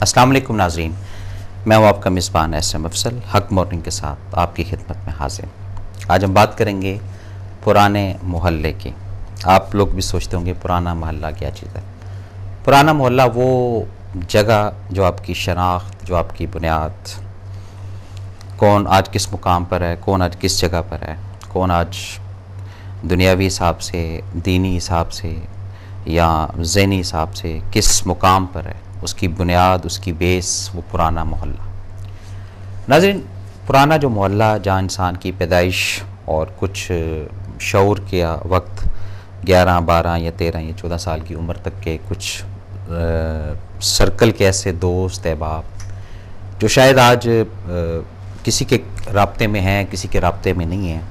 अस्सलाम वालेकुम नाज़रीन, मैं हूँ आपका मेज़बान एसएम अफसल हक मॉर्निंग के साथ आपकी खिदमत में हाजिर। आज हम बात करेंगे पुराने मोहल्ले की। आप लोग भी सोचते होंगे पुराना मोहल्ला क्या चीज़ है। पुराना मोहल्ला वो जगह जो आपकी शनाख्त, जो आपकी बुनियाद, कौन आज किस मुकाम पर है, कौन आज किस जगह पर है, कौन आज दुनियावी हिसाब से, दीनी हिसाब से या ज़हनी हिसाब से किस मुकाम पर है, उसकी बुनियाद, उसकी बेस, वो पुराना मोहल्ला। नाज़रीन, पुराना जो मोहल्ला जहाँ इंसान की पैदाइश और कुछ शऊर के वक्त 11, 12 या 13 या 14 साल की उम्र तक के कुछ सर्कल के ऐसे दोस्त अहबाब जो शायद आज किसी के राब्ते में हैं, किसी के राब्ते में नहीं हैं,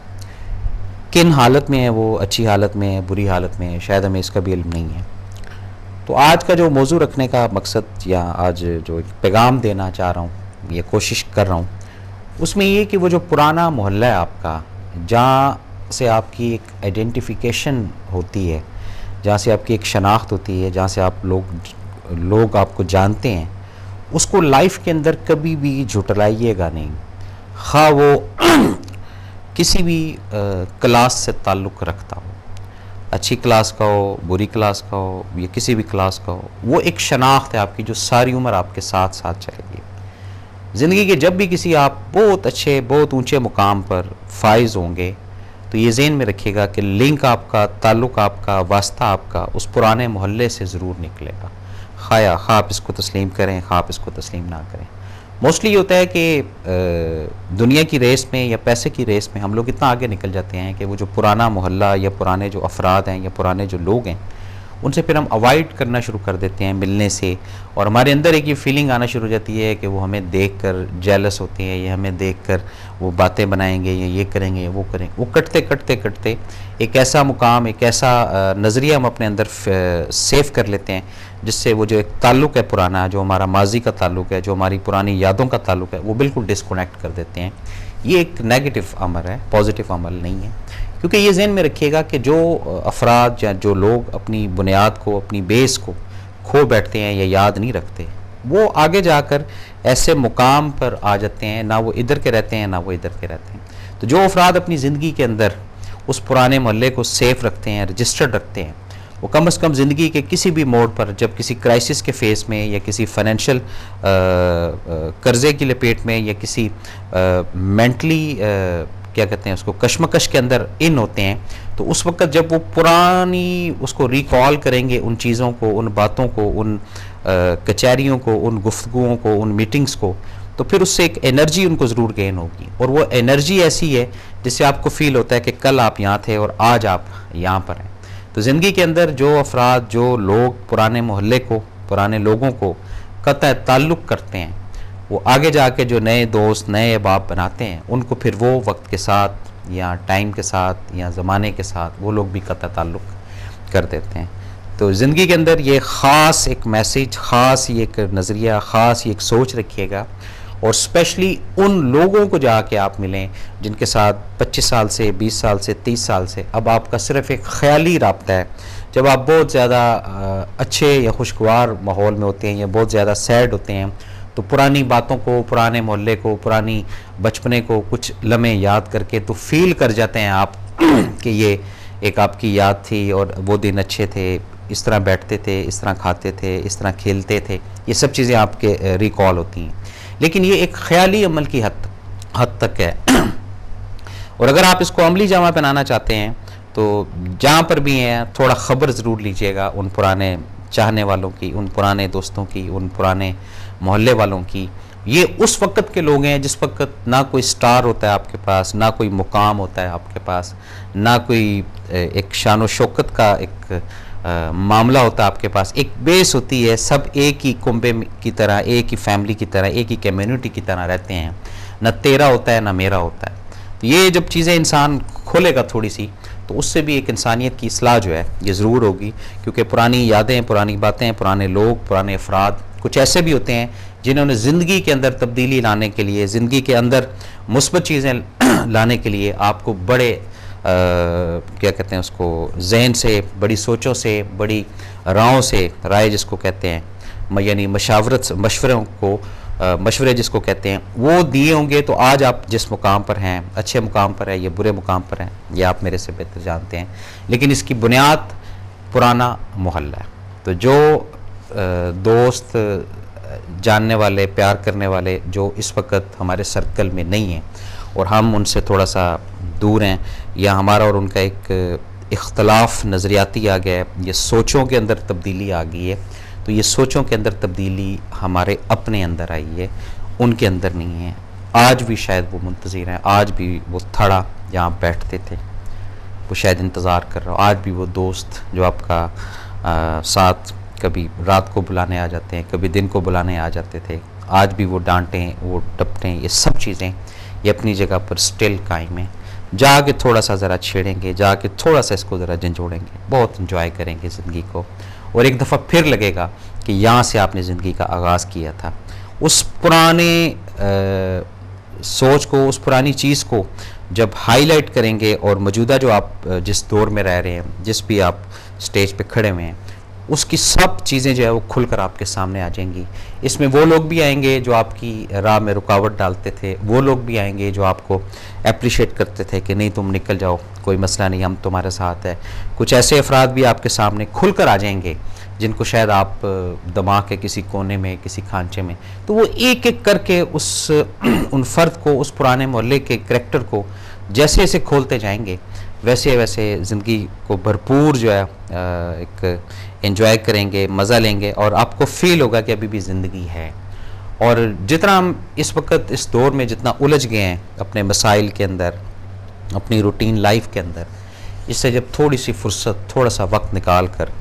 किन हालत में है वो, अच्छी हालत में है, बुरी हालत में है, शायद हमें इसका भी इल्म नहीं है। तो आज का जो मौजू रखने का मकसद या आज जो पैगाम देना चाह रहा हूँ, ये कोशिश कर रहा हूँ, उसमें ये कि वो जो पुराना मोहल्ला है आपका, जहाँ से आपकी एक आइडेंटिफिकेशन होती है, जहाँ से आपकी एक शनाख्त होती है, जहाँ से आप लोग आपको जानते हैं, उसको लाइफ के अंदर कभी भी झुटलाइएगा नहीं। ख़ाह वो किसी भी क्लास से ताल्लुक़ रखता हो, अच्छी क्लास का हो, बुरी क्लास का हो, या किसी भी क्लास का हो, वो एक शनाख्त है आपकी जो सारी उम्र आपके साथ साथ चलेगी। ज़िंदगी के जब भी किसी आप बहुत अच्छे, बहुत ऊंचे मुकाम पर फाइज होंगे तो ये ज़हन में रखिएगा कि लिंक आपका, ताल्लुक़ आपका, वास्ता आपका उस पुराने मोहल्ले से ज़रूर निकलेगा। ख़ाह आप इसको तस्लीम करें, ख़ाह आप इसको तस्लीम ना करें। मोस्टली ये होता है कि दुनिया की रेस में या पैसे की रेस में हम लोग इतना आगे निकल जाते हैं कि वो जो पुराना मोहल्ला या पुराने जो अफराद हैं या पुराने जो लोग हैं, उनसे फिर हम अवॉइड करना शुरू कर देते हैं मिलने से, और हमारे अंदर एक ये फीलिंग आना शुरू हो जाती है कि वो हमें देखकर जेलस होते हैं, या हमें देखकर वो बातें बनाएंगे, या ये करेंगे या वो करेंगे। वो कटते कटते कटते एक ऐसा मुकाम, एक ऐसा नज़रिया हम अपने अंदर सेव कर लेते हैं जिससे वो जो एक ताल्लुक़ है पुराना, जो हमारा माजी का ताल्लुक़ है, जो हमारी पुरानी यादों का ताल्लुक़ है, वो बिल्कुल डिस्कनेक्ट कर देते हैं। ये एक नेगेटिव अमल है, पॉजिटिव अमल नहीं है। क्योंकि ये ज़हन में रखिएगा कि जो अफराद या जो लोग अपनी बुनियाद को, अपनी बेस को खो बैठते हैं या याद नहीं रखते, वो आगे जाकर ऐसे मुकाम पर आ जाते हैं, ना वो इधर के रहते हैं ना वो इधर के रहते हैं। तो जो अफराद अपनी ज़िंदगी के अंदर उस पुराने मोहल्ले को सेफ रखते हैं, रजिस्टर्ड रखते हैं, वो कम से कम ज़िंदगी के किसी भी मोड़ पर, जब किसी क्राइसिस के फेस में या किसी फाइनेंशियल कर्ज़े की लपेट में या किसी मेंटली क्या कहते हैं उसको, कश्मकश के अंदर इन होते हैं, तो उस वक्त जब वो पुरानी उसको रिकॉल करेंगे, उन चीज़ों को, उन बातों को, उन कचहरियों को, उन गुफ्तगुओं को, उन मीटिंग्स को, तो फिर उससे एक एनर्जी उनको ज़रूर गेन होगी। और वो एनर्जी ऐसी है जिससे आपको फील होता है कि कल आप यहाँ थे और आज आप यहाँ पर हैं। तो ज़िंदगी के अंदर जो अफराद, जो लोग पुराने मोहल्ले को, पुराने लोगों को कतई ताल्लुक़ करते हैं, वो आगे जाके जो नए दोस्त, नए अहबाब बनाते हैं, उनको फिर वो वक्त के साथ या टाइम के साथ या ज़माने के साथ वो लोग भी कतई ताल्लुक़ कर देते हैं। तो ज़िंदगी के अंदर ये ख़ास एक मैसेज, ख़ास ये एक नज़रिया, ख़ास ये एक सोच रखिएगा, और स्पेशली उन लोगों को जाके आप मिलें जिनके साथ 25 साल से, 20 साल से, 30 साल से अब आपका सिर्फ एक ख़याली राब्ता है। जब आप बहुत ज़्यादा अच्छे या खुशगवार माहौल में होते हैं या बहुत ज़्यादा सैड होते हैं, तो पुरानी बातों को, पुराने मोहल्ले को, पुरानी बचपने को कुछ लम्हे याद करके तो फील कर जाते हैं आप कि ये एक आपकी याद थी और वो दिन अच्छे थे, इस तरह बैठते थे, इस तरह खाते थे, इस तरह खेलते थे, ये सब चीज़ें आपके रिकॉल होती हैं। लेकिन ये एक ख्याली अमल की हद तक है। और अगर आप इसको अमली जामा पहनाना चाहते हैं तो जहाँ पर भी हैं थोड़ा ख़बर ज़रूर लीजिएगा उन पुराने चाहने वालों की, उन पुराने दोस्तों की, उन पुराने मोहल्ले वालों की। ये उस वक़्त के लोग हैं जिस वक़्त ना कोई स्टार होता है आपके पास, ना कोई मुकाम होता है आपके पास, ना कोई एक शान शौकत का एक मामला होता है आपके पास। एक बेस होती है, सब एक ही कुंबे की तरह, एक ही फैमिली की तरह, एक ही कम्युनिटी की तरह रहते हैं। ना तेरा होता है ना मेरा होता है। तो ये जब चीज़ें इंसान खोलेगा थोड़ी सी, तो उससे भी एक इंसानियत की इस्लाह जो है ये ज़रूर होगी। क्योंकि पुरानी यादें, पुरानी बातें, पुराने लोग, पुराने अफराद कुछ ऐसे भी होते हैं जिन्होंने ज़िंदगी के अंदर तब्दीली लाने के लिए, ज़िंदगी के अंदर मुस्बत चीज़ें लाने के लिए आपको बड़े क्या कहते हैं उसको, जहन से, बड़ी सोचों से, बड़ी राहों से, राय जिसको कहते हैं, यानी मशवरों को मशवरे जिसको कहते हैं वो दिए होंगे, तो आज आप जिस मुकाम पर हैं, अच्छे मुकाम पर है, ये बुरे मुकाम पर हैं, ये आप मेरे से बेहतर जानते हैं। लेकिन इसकी बुनियाद पुराना मोहल्ला है। तो जो दोस्त, जानने वाले, प्यार करने वाले जो इस वक्त हमारे सर्कल में नहीं हैं और हम उनसे थोड़ा सा दूर हैं, या हमारा और उनका एक इख्तलाफ नज़रियाती आ गया है, ये सोचों के अंदर तब्दीली आ गई है, तो ये सोचों के अंदर तब्दीली हमारे अपने अंदर आई है, उनके अंदर नहीं है। आज भी शायद वो मुंतज़िर हैं, आज भी वो थड़ा जहाँ बैठते थे वो शायद इंतज़ार कर रहा हो, आज भी वो दोस्त जो आपका साथ कभी रात को बुलाने आ जाते हैं, कभी दिन को बुलाने आ जाते थे, आज भी वो डांटें, वो टपटें, ये सब चीज़ें ये अपनी जगह पर स्टिल कायम है। जाके थोड़ा सा ज़रा छेड़ेंगे, जाके थोड़ा सा इसको ज़रा झंझोड़ेंगे, बहुत इंजॉय करेंगे ज़िंदगी को, और एक दफ़ा फिर लगेगा कि यहाँ से आपने ज़िंदगी का आगाज़ किया था। उस पुराने सोच को, उस पुरानी चीज़ को जब हाईलाइट करेंगे और मौजूदा जो आप जिस दौर में रह रहे हैं, जिस भी आप स्टेज पे खड़े हुए हैं, उसकी सब चीज़ें जो है वो खुलकर आपके सामने आ जाएंगी। इसमें वो लोग भी आएंगे जो आपकी राह में रुकावट डालते थे, वो लोग भी आएंगे जो आपको अप्रिशिएट करते थे कि नहीं तुम निकल जाओ, कोई मसला नहीं, हम तुम्हारे साथ है। कुछ ऐसे अफराद भी आपके सामने खुलकर आ जाएंगे जिनको शायद आप दिमाग के किसी कोने में, किसी खांचे में, तो वो एक एक करके उन फ़र्द को, उस पुराने मोहल्ले के करैक्टर को जैसे जैसे खोलते जाएंगे, वैसे वैसे ज़िंदगी को भरपूर जो है एक एंजॉय करेंगे, मज़ा लेंगे, और आपको फील होगा कि अभी भी ज़िंदगी है। और जितना हम इस वक्त इस दौर में जितना उलझ गए हैं अपने मसाइल के अंदर, अपनी रूटीन लाइफ के अंदर, इससे जब थोड़ी सी फुर्सत, थोड़ा सा वक्त निकाल कर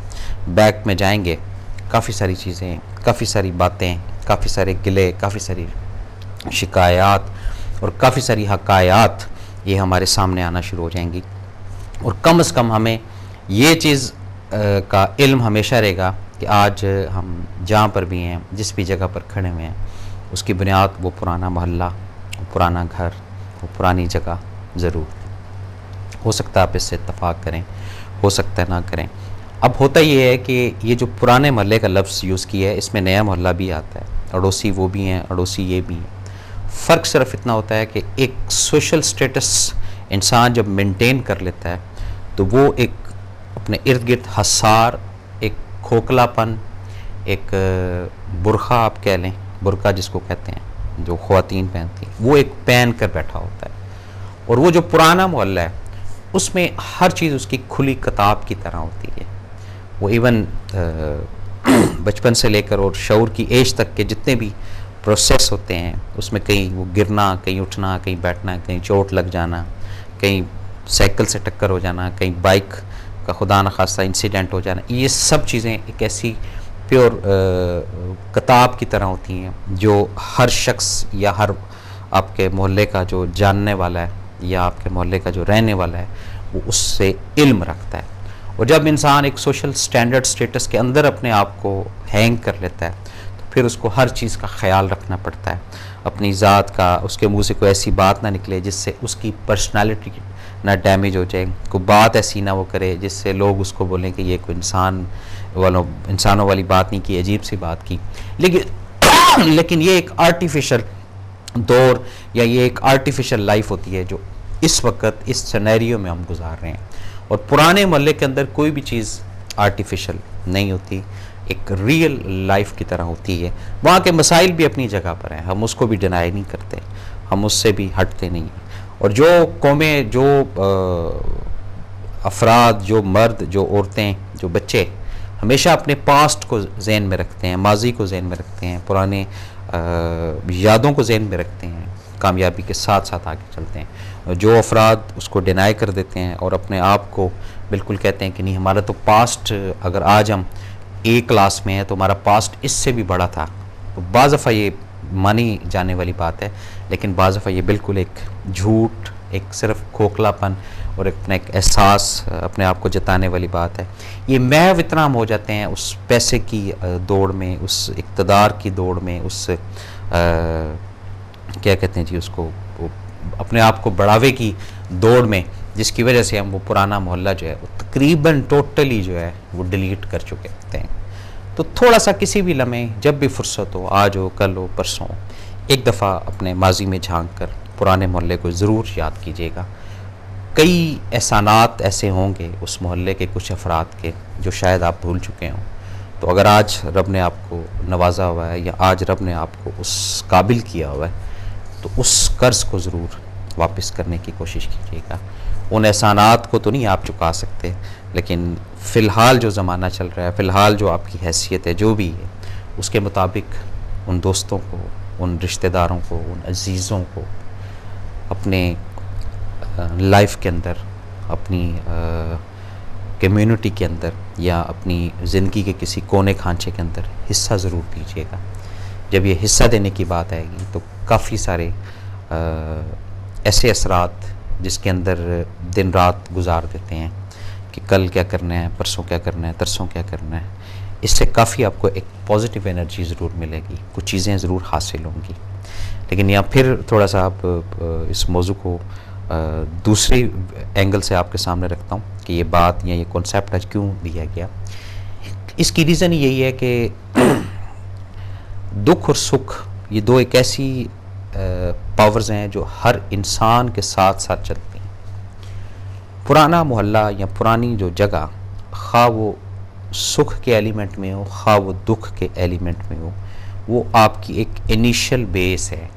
बैक में जाएंगे, काफ़ी सारी चीज़ें, काफ़ी सारी बातें, काफ़ी सारे गिले, काफ़ी सारी शिकायत और काफ़ी सारी हकायात ये हमारे सामने आना शुरू हो जाएंगी। और कम से कम हमें ये चीज़ का इल्म हमेशा रहेगा कि आज हम जहाँ पर भी हैं, जिस भी जगह पर खड़े हुए हैं, उसकी बुनियाद वो पुराना मोहल्ला, वो पुराना घर, वो पुरानी जगह ज़रूर। हो सकता है आप इससे इत्तफाक करें, हो सकता है ना करें। अब होता ये है कि ये जो पुराने मोहल्ले का लफ्ज़ यूज़ किया है, इसमें नया मोहल्ला भी आता है, अड़ोसी वो भी हैं, अड़ोसी ये भी हैं। फ़र्क सिर्फ इतना होता है कि एक सोशल स्टेटस इंसान जब मेंटेन कर लेता है तो वो एक अपने इर्द गिर्द हसार, एक खोखलापन, एक बुरखा आप कह लें, बुरका जिसको कहते हैं जो ख़वातीन पहनती हैं, वो एक पहन कर बैठा होता है। और वो जो पुराना मोहल्ला है उसमें हर चीज़ उसकी खुली किताब की तरह होती है। वो इवन बचपन से लेकर और शऊर की एज तक के जितने भी प्रोसेस होते हैं उसमें कहीं वो गिरना, कहीं उठना, कहीं बैठना, कहीं चोट लग जाना, कहीं साइकिल से टक्कर हो जाना, कहीं बाइक का खुदा न खास्ता इंसिडेंट हो जाना, ये सब चीज़ें एक ऐसी प्योर किताब की तरह होती हैं जो हर शख्स या हर आपके मोहल्ले का जो जानने वाला है या आपके मोहल्ले का जो रहने वाला है वो उससे इल्म रखता है। और जब इंसान एक सोशल स्टैंडर्ड स्टेटस के अंदर अपने आप को हैंग कर लेता है तो फिर उसको हर चीज़ का ख्याल रखना पड़ता है, अपनी ज़ात का, उसके मुंह से कोई ऐसी बात ना निकले जिससे उसकी पर्सनालिटी ना डैमेज हो जाए, कोई बात ऐसी ना वो करे जिससे लोग उसको बोलें कि ये कोई इंसानों वाली बात नहीं की, अजीब सी बात की। लेकिन ये एक आर्टिफिशियल दौर या ये एक आर्टिफिशियल लाइफ होती है जो इस वक्त इस सिनेरियो में हम गुजार रहे हैं। और पुराने मोहल्ले के अंदर कोई भी चीज़ आर्टिफिशियल नहीं होती, एक रियल लाइफ की तरह होती है। वहाँ के मसाइल भी अपनी जगह पर हैं, हम उसको भी डिनाई नहीं करते, हम उससे भी हटते नहीं हैं। और जो कौमें, जो अफराद, जो मर्द, जो औरतें, जो बच्चे हमेशा अपने पास्ट को जहन में रखते हैं, माजी को जहन में रखते हैं, पुराने यादों को जहन में रखते हैं, कामयाबी के साथ साथ आगे चलते हैं। जो अफराद उसको डिनाई कर देते हैं और अपने आप को बिल्कुल कहते हैं कि नहीं हमारा तो पास्ट, अगर आज हम ए क्लास में हैं तो हमारा पास्ट इससे भी बड़ा था, तो बाज़ दफ़ा ये मानी जाने वाली बात है, लेकिन बाज़ दफ़ा ये बिल्कुल एक झूठ, एक सिर्फ खोखलापन और अपना एक एहसास अपने आप को जताने वाली बात है। ये महव इतना हम हो जाते हैं उस पैसे की दौड़ में, उस इक़्तिदार की दौड़ में, उस क्या कहते हैं जी उसको, अपने आप को बढ़ावे की दौड़ में, जिसकी वजह से हम वो पुराना मोहल्ला जो है वो तकरीबन टोटली जो है वो डिलीट कर चुके होते हैं। तो थोड़ा सा किसी भी लम्हे जब भी फुर्सत हो, आज हो, कल हो, परसों हो, एक दफ़ा अपने माजी में झांक कर पुराने मोहल्ले को ज़रूर याद कीजिएगा। कई एहसानात ऐसे होंगे उस मोहल्ले के कुछ अफराद के जो शायद आप भूल चुके हों। तो अगर आज रब ने आपको नवाजा हुआ है या आज रब ने आपको उस काबिल किया हुआ है, तो उस कर्ज़ को ज़रूर वापस करने की कोशिश कीजिएगा। उन एहसानात को तो नहीं आप चुका सकते, लेकिन फ़िलहाल जो ज़माना चल रहा है, फ़िलहाल जो आपकी हैसियत है, जो भी है, उसके मुताबिक उन दोस्तों को, उन रिश्तेदारों को, उन अजीज़ों को अपने लाइफ के अंदर, अपनी कम्युनिटी के अंदर या अपनी ज़िंदगी के किसी कोने खांचे के अंदर हिस्सा ज़रूर दीजिएगा। जब ये हिस्सा देने की बात आएगी तो काफ़ी सारे ऐसे असरात जिसके अंदर दिन रात गुजार देते हैं कि कल क्या करना है, परसों क्या करना है, तरसों क्या करना है, इससे काफ़ी आपको एक पॉजिटिव एनर्जी ज़रूर मिलेगी, कुछ चीज़ें ज़रूर हासिल होंगी। लेकिन यहाँ फिर थोड़ा सा आप इस मौजू को दूसरे एंगल से आपके सामने रखता हूँ कि ये बात या ये कॉन्सेप्ट आज क्यों दिया गया। इसकी रीज़न यही है कि दुख और सुख ये दो एक ऐसी पावर्स हैं जो हर इंसान के साथ साथ चलती हैं। पुराना मोहल्ला या पुरानी जो जगह, खा वो सुख के एलिमेंट में हो, खा वो दुख के एलिमेंट में हो, वो आपकी एक इनिशियल बेस है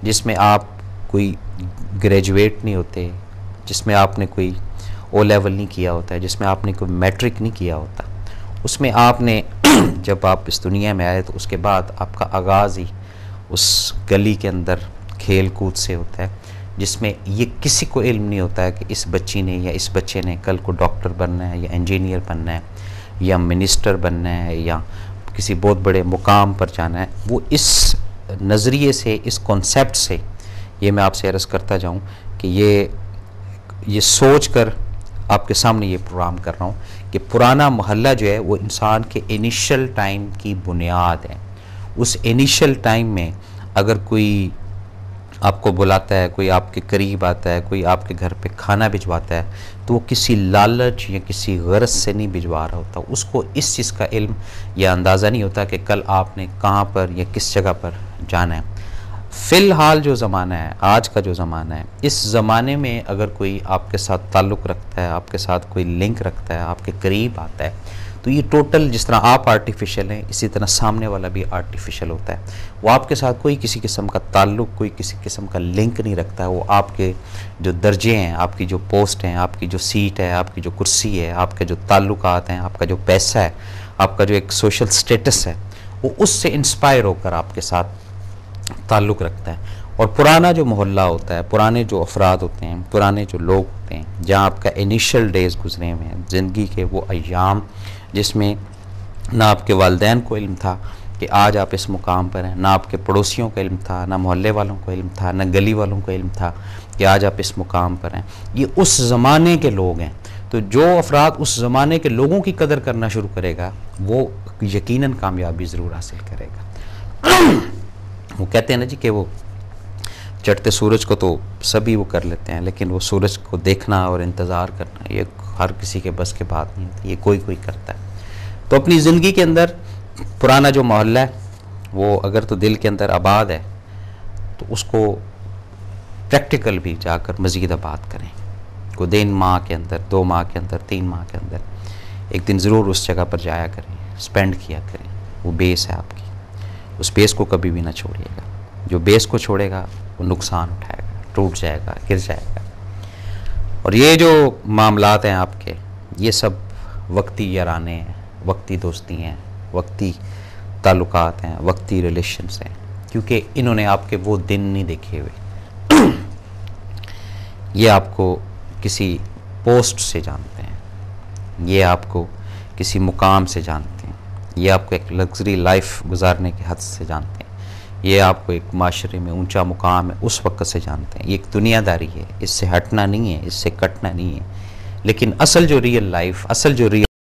जिसमें आप कोई ग्रेजुएट नहीं होते, जिसमें आपने कोई ओ लेवल नहीं किया होता है, जिसमें आपने कोई मैट्रिक नहीं किया होता। उसमें आपने जब आप इस दुनिया में आए तो उसके बाद आपका आगाज़ ही उस गली के अंदर खेल कूद से होता है, जिसमें ये किसी को इल्म नहीं होता है कि इस बच्ची ने या इस बच्चे ने कल को डॉक्टर बनना है या इंजीनियर बनना है या मिनिस्टर बनना है या किसी बहुत बड़े मुकाम पर जाना है। वो इस नज़रिए से, इस कॉन्सेप्ट से ये मैं आपसे अर्ज़ करता जाऊँ कि ये सोच कर आपके सामने ये प्रोग्राम कर रहा हूँ कि पुराना मोहल्ला जो है वो इंसान के इनिशियल टाइम की बुनियाद है। उस इनिशियल टाइम में अगर कोई आपको बुलाता है, कोई आपके करीब आता है, कोई आपके घर पे खाना भिजवाता है, तो वो किसी लालच या किसी गरज से नहीं भिजवा रहा होता। उसको इस चीज़ का इल्म या अंदाज़ा नहीं होता कि कल आपने कहाँ पर या किस जगह पर जाना है। फ़िलहाल जो ज़माना है, आज का जो ज़माना है, इस ज़माने में अगर कोई आपके साथ ताल्लुक़ रखता है, आपके साथ कोई लिंक रखता है, आपके करीब आता है, तो ये टोटल जिस तरह आप आर्टिफिशियल हैं, इसी तरह सामने वाला भी आर्टिफिशियल होता है। वो आपके साथ कोई किसी किस्म का ताल्लुक़, कोई किसी किस्म का लिंक नहीं रखता है। वो आपके जो दर्जे हैं, आपकी जो पोस्ट हैं, आपकी जो सीट है, आपकी जो कुर्सी है, आपके जो ताल्लुकात हैं, आपका जो पैसा है, आपका जो एक सोशल स्टेटस है, वो उससे इंस्पायर होकर आपके साथ ताल्लुक़ रखता है। और पुराना जो मोहल्ला होता है, पुराने जो अफराद होते हैं, पुराने जो लोग होते हैं, जहाँ आपका इनिशियल डेज़ गुजरे हुए हैं, ज़िंदगी के वो अय्याम जिसमें ना आपके वालिदैन को इल्म था कि आज आप इस मुकाम पर हैं, ना आपके पड़ोसियों को इल्म था, ना मोहल्ले वालों को इल्म था, ना गली वालों को इल्म था कि आज आप इस मुकाम पर हैं। ये उस ज़माने के लोग हैं। तो जो अफराद उस ज़माने के लोगों की कदर करना शुरू करेगा वो यकीनन कामयाबी ज़रूर हासिल करेगा। वो कहते हैं ना जी कि वो चढ़ते सूरज को तो सभी वो कर लेते हैं, लेकिन वो सूरज को देखना और इंतज़ार करना ये हर किसी के बस के बात नहीं होती, ये कोई कोई करता है। तो अपनी ज़िंदगी के अंदर पुराना जो मोहल्ला है वो अगर तो दिल के अंदर आबाद है तो उसको प्रैक्टिकल भी जाकर मज़ीद आबाद करें। को 3 माह के अंदर, 2 माह के अंदर, 3 माह के अंदर एक दिन ज़रूर उस जगह पर जाया करें, स्पेंड किया करें। वो बेस है आपकी, उस बेस को कभी भी ना छोड़िएगा। जो बेस को छोड़ेगा वो नुकसान उठाएगा, टूट जाएगा, गिर जाएगा। और ये जो मामलात हैं आपके, ये सब वक्ती याराने हैं, वक्ती दोस्ती हैं, वक्ती ताल्लुकात हैं, वक्ती रिलेशंस हैं, क्योंकि इन्होंने आपके वो दिन नहीं देखे हुए। ये आपको किसी पोस्ट से जानते हैं, ये आपको किसी मुकाम से जानते हैं, ये आपको एक लग्जरी लाइफ गुजारने के हद से जानते हैं, ये आपको एक माशरे में ऊंचा मुकाम है उस वक्त से जानते हैं। ये एक दुनियादारी है, इससे हटना नहीं है, इससे कटना नहीं है। लेकिन असल जो रियल लाइफ, असल जो रियल